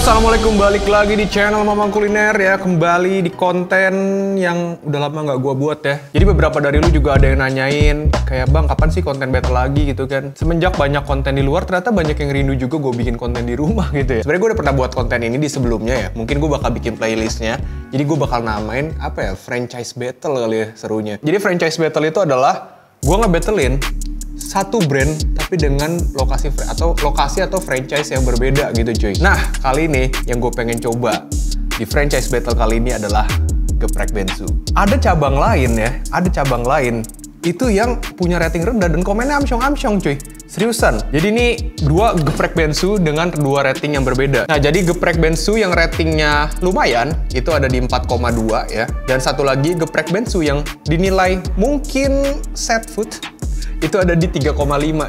Assalamualaikum, balik lagi di channel Mamang Kuliner ya. Kembali di konten yang udah lama nggak gua buat ya. Jadi beberapa dari lu juga ada yang nanyain kayak, bang kapan sih konten battle lagi gitu kan. Semenjak banyak konten di luar, ternyata banyak yang rindu juga gue bikin konten di rumah gitu ya. Sebenarnya gue udah pernah buat konten ini di sebelumnya ya. Mungkin gue bakal bikin playlistnya. Jadi gue bakal namain apa ya, franchise battle kali ya serunya. Jadi franchise battle itu adalah gue ngebattlein satu brand tapi dengan lokasi atau franchise yang berbeda gitu cuy. Nah kali ini yang gue pengen coba di franchise battle kali ini adalah Geprek Bensu. Ada cabang lain ya, ada cabang lain itu yang punya rating rendah dan komennya amsyong-amsyong cuy. Seriusan. Jadi ini dua Geprek Bensu dengan dua rating yang berbeda. Nah jadi Geprek Bensu yang ratingnya lumayan itu ada di 4,2 ya. Dan satu lagi Geprek Bensu yang dinilai mungkin set food itu ada di 3,5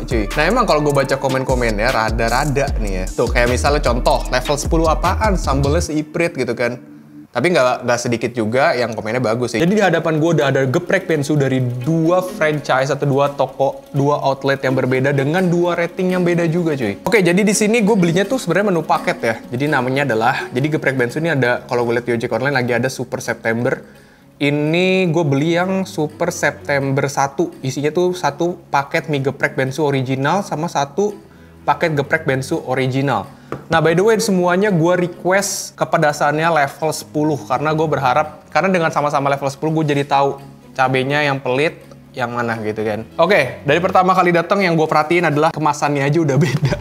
cuy. Nah emang kalau gue baca komen-komennya rada-rada nih ya. Tuh kayak misalnya contoh level 10 apaan, sambelnya seiprit gitu kan. Tapi nggak sedikit juga yang komennya bagus sih. Jadi di hadapan gue udah ada Geprek Bensu dari dua franchise atau dua toko, dua outlet yang berbeda dengan dua rating yang beda juga cuy. Oke jadi di sini gue belinya tuh sebenarnya menu paket ya. Jadi namanya adalah, jadi Geprek Bensu ini ada, kalau gue lihat di ojek online lagi ada Super September. Ini gue beli yang Super September 1. Isinya tuh satu paket mie geprek bensu original sama satu paket geprek bensu original. Nah by the way semuanya gue request kepedasannya level 10 karena gue berharap, karena dengan sama-sama level 10 gue jadi tahu cabenya yang pelit yang mana gitu kan. Oke, dari pertama kali datang yang gue perhatiin adalah kemasannya aja udah beda.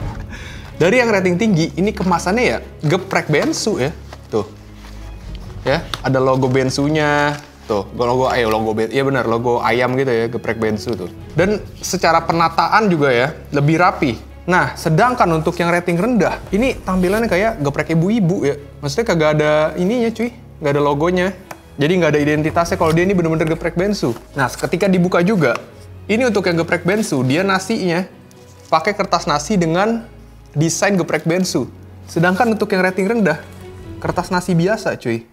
Dari yang rating tinggi ini kemasannya ya geprek bensu ya. Tuh. Ya, ada logo bensunya. Tuh, iya benar, logo ayam gitu ya, Geprek Bensu tuh. Dan secara penataan juga ya, lebih rapi. Nah, sedangkan untuk yang rating rendah, ini tampilannya kayak geprek ibu-ibu ya. Maksudnya kagak ada ininya cuy, nggak ada logonya. Jadi nggak ada identitasnya kalau dia ini bener-bener Geprek Bensu. Nah, ketika dibuka juga, ini untuk yang Geprek Bensu, dia nasinya pakai kertas nasi dengan desain Geprek Bensu. Sedangkan untuk yang rating rendah, kertas nasi biasa cuy.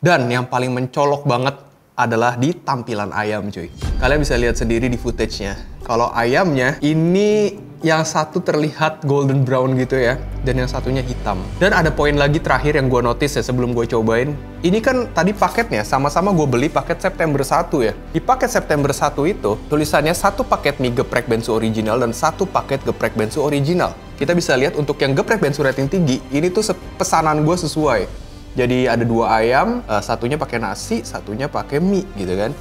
Dan yang paling mencolok banget adalah di tampilan ayam cuy. Kalian bisa lihat sendiri di footage-nya. Kalau ayamnya ini yang satu terlihat golden brown gitu ya. Dan yang satunya hitam. Dan ada poin lagi terakhir yang gue notice ya sebelum gue cobain. Ini kan tadi paketnya sama-sama gue beli paket September 1 ya. Di paket September 1 itu tulisannya satu paket mie geprek bensu original dan satu paket geprek bensu original. Kita bisa lihat untuk yang geprek bensu rating tinggi, ini tuh pesanan gue sesuai. Jadi ada dua ayam, satunya pakai nasi, satunya pakai mie gitu kan.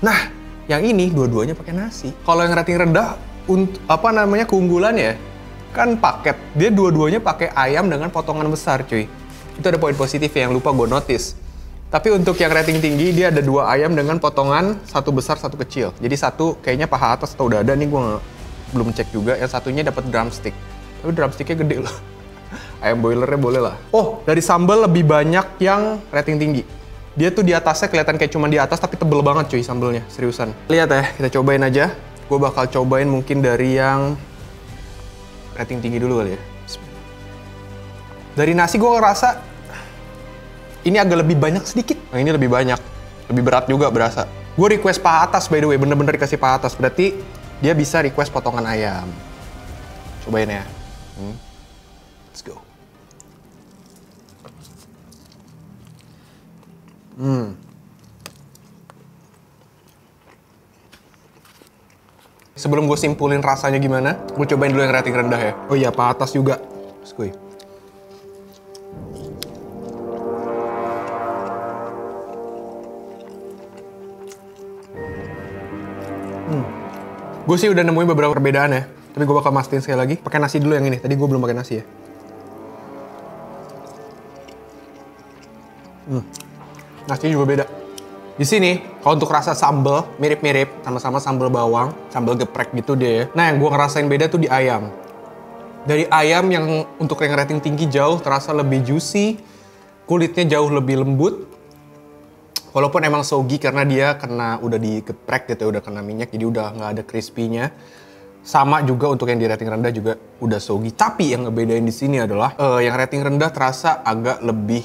Nah, yang ini dua-duanya pakai nasi. Kalau yang rating rendah, keunggulannya kan paket. Dia dua-duanya pakai ayam dengan potongan besar cuy. Itu ada poin positif yang lupa gue notice. Tapi untuk yang rating tinggi, dia ada dua ayam dengan potongan satu besar, satu kecil. Jadi satu kayaknya paha atas atau dada nih gue belum cek juga. Yang satunya dapat drumstick. Tapi drumsticknya gede loh. Ayam boilernya boleh lah. Oh, dari sambal lebih banyak yang rating tinggi. Dia tuh di atasnya kelihatan kayak cuma di atas, tapi tebel banget cuy sambelnya, seriusan. Lihat ya, kita cobain aja. Gue bakal cobain mungkin dari yang rating tinggi dulu kali ya. Dari nasi gue ngerasa ini agak lebih banyak sedikit. Nah ini lebih banyak, lebih berat juga berasa. Gue request paha atas by the way, bener-bener dikasih paha atas. Berarti dia bisa request potongan ayam. Cobain ya. Let's go. Sebelum gue simpulin rasanya gimana, gue cobain dulu yang rating rendah ya. Oh iya, paha atas juga. Skuy. Gue sih udah nemuin beberapa perbedaan ya. Tapi gue bakal mastiin sekali lagi. Pakai nasi dulu yang ini. Tadi gue belum pakai nasi ya. Nasinya juga beda. Di sini, kalau untuk rasa sambal mirip-mirip, sama-sama sambal bawang, sambal geprek gitu deh. Nah, yang gue ngerasain beda tuh di ayam. Dari ayam yang untuk yang rating tinggi jauh terasa lebih juicy, kulitnya jauh lebih lembut. Walaupun emang soggy karena dia udah digeprek gitu, udah kena minyak, jadi udah nggak ada crispy-nya. Sama juga untuk yang di rating rendah juga udah soggy. Tapi yang ngebedain di sini adalah yang rating rendah terasa agak lebih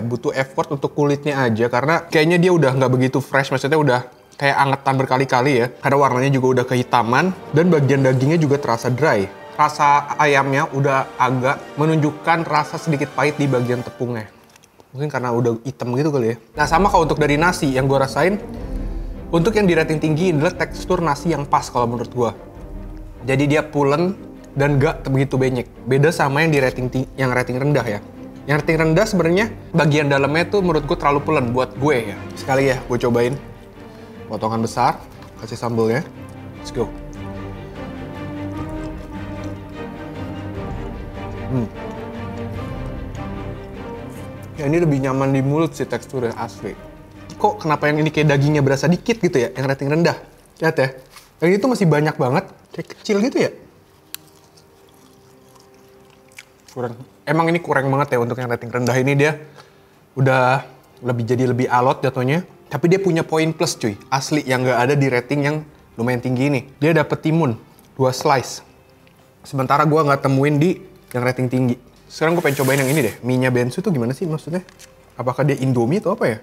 butuh effort untuk kulitnya aja karena kayaknya dia udah nggak begitu fresh, maksudnya udah kayak angetan berkali-kali ya. Karena warnanya juga udah kehitaman dan bagian dagingnya juga terasa dry. rasa ayamnya udah agak menunjukkan rasa sedikit pahit di bagian tepungnya. Mungkin karena udah hitam gitu kali ya. Nah sama kalau untuk dari nasi yang gue rasain, untuk yang di rating tinggi adalah tekstur nasi yang pas kalau menurut gue. Jadi dia pulen dan gak begitu benyek. Beda sama yang di rating rendah ya. Yang rating rendah sebenarnya bagian dalamnya tuh menurut gue terlalu pulen buat gue ya. Sekali ya gue cobain. Potongan besar, kasih sambelnya. Let's go. Ya ini lebih nyaman di mulut sih teksturnya asli. Kok kenapa yang ini kayak dagingnya berasa dikit gitu ya, yang rating rendah? Lihat ya, yang itu masih banyak banget, kayak kecil gitu ya. Kurang, emang ini kurang banget ya untuk yang rating rendah ini, dia udah jadi lebih alot jatuhnya. Tapi dia punya poin plus cuy, asli yang nggak ada di rating yang lumayan tinggi ini. Dia dapet timun, 2 slice. Sementara gua nggak temuin di yang rating tinggi. Sekarang gue pengen cobain yang ini deh, mie-nya Bensu tuh gimana sih maksudnya? Apakah dia Indomie atau apa ya?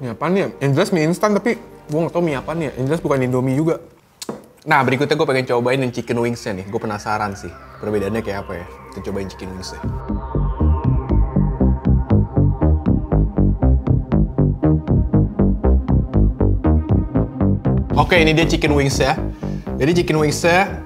Mie apaan ya? Yang jelas mie instan tapi gue nggak tau mie apaan ya. Yang jelas bukan Indomie juga. Nah berikutnya gue pengen cobain yang chicken wings-nya nih. Gue penasaran sih perbedaannya kayak apa ya. Kita cobain chicken wings-nya. Oke, ini dia chicken wings ya. Jadi chicken wingsnya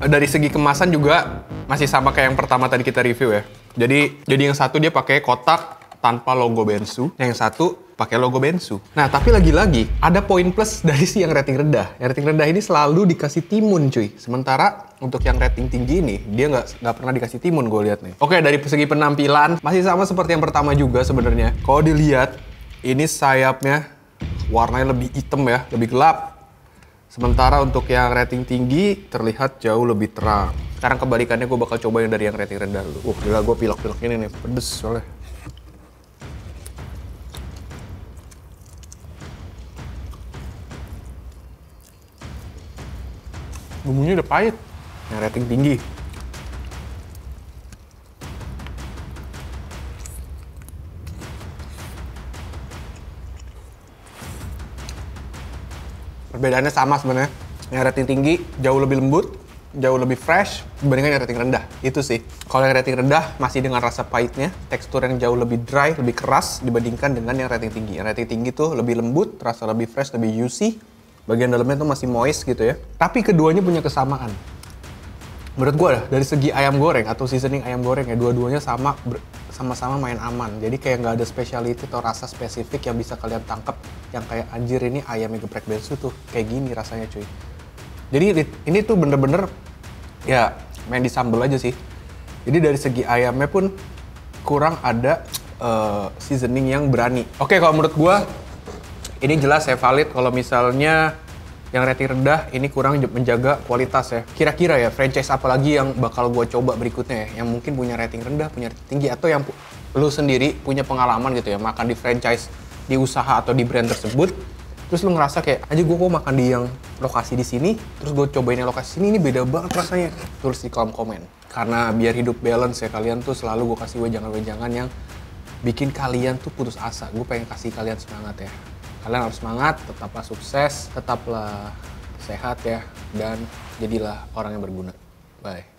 dari segi kemasan juga masih sama kayak yang pertama tadi kita review ya. Jadi yang satu dia pakai kotak tanpa logo Bensu, yang satu pakai logo Bensu. Nah, tapi lagi-lagi ada poin plus dari si yang rating rendah. Yang rating rendah ini selalu dikasih timun cuy. Sementara untuk yang rating tinggi ini dia nggak pernah dikasih timun gue lihat nih. Oke, dari segi penampilan masih sama seperti yang pertama juga sebenarnya. Kalau dilihat ini sayapnya warnanya lebih hitam ya, lebih gelap. Sementara untuk yang rating tinggi terlihat jauh lebih terang. Sekarang kebalikannya gue bakal coba yang dari yang rating rendah dulu. Gila gue pilok-pilok ini nih, pedes soalnya. Bumbunya udah pahit. Yang rating tinggi. Perbedaannya sama sebenarnya. Yang rating tinggi jauh lebih lembut, jauh lebih fresh dibandingkan yang rating rendah. Itu sih. Kalau yang rating rendah masih dengan rasa pahitnya, tekstur yang jauh lebih dry, lebih keras dibandingkan dengan yang rating tinggi. Yang rating tinggi tuh lebih lembut, rasa lebih fresh, lebih juicy. Bagian dalamnya tuh masih moist gitu ya. Tapi keduanya punya kesamaan. Menurut gue dari segi ayam goreng atau seasoning ayam goreng ya, dua-duanya sama-sama main aman. Jadi kayak nggak ada speciality atau rasa spesifik yang bisa kalian tangkap yang kayak anjir ini ayamnya geprek Bensu tuh kayak gini rasanya cuy. Jadi ini tuh bener-bener ya main di sambal aja sih. Jadi dari segi ayamnya pun kurang ada seasoning yang berani. Oke, kalau menurut gue ini jelas ya valid kalau misalnya yang rating rendah ini kurang menjaga kualitas ya. Kira-kira ya franchise apa lagi yang bakal gue coba berikutnya ya, yang mungkin punya rating rendah, punya rating tinggi, atau yang lu sendiri punya pengalaman gitu ya makan di franchise, di usaha atau di brand tersebut, terus lu ngerasa kayak aja gue kok makan di yang lokasi di sini, terus gue cobain yang lokasi sini ini beda banget rasanya. Tulis di kolom komen. Karena biar hidup balance ya, kalian tuh selalu gue kasih wejangan-wejangan yang bikin kalian tuh putus asa. Gue pengen kasih kalian semangat ya. Kalian harus semangat, tetaplah sukses, tetaplah sehat ya, dan jadilah orang yang berguna. Bye.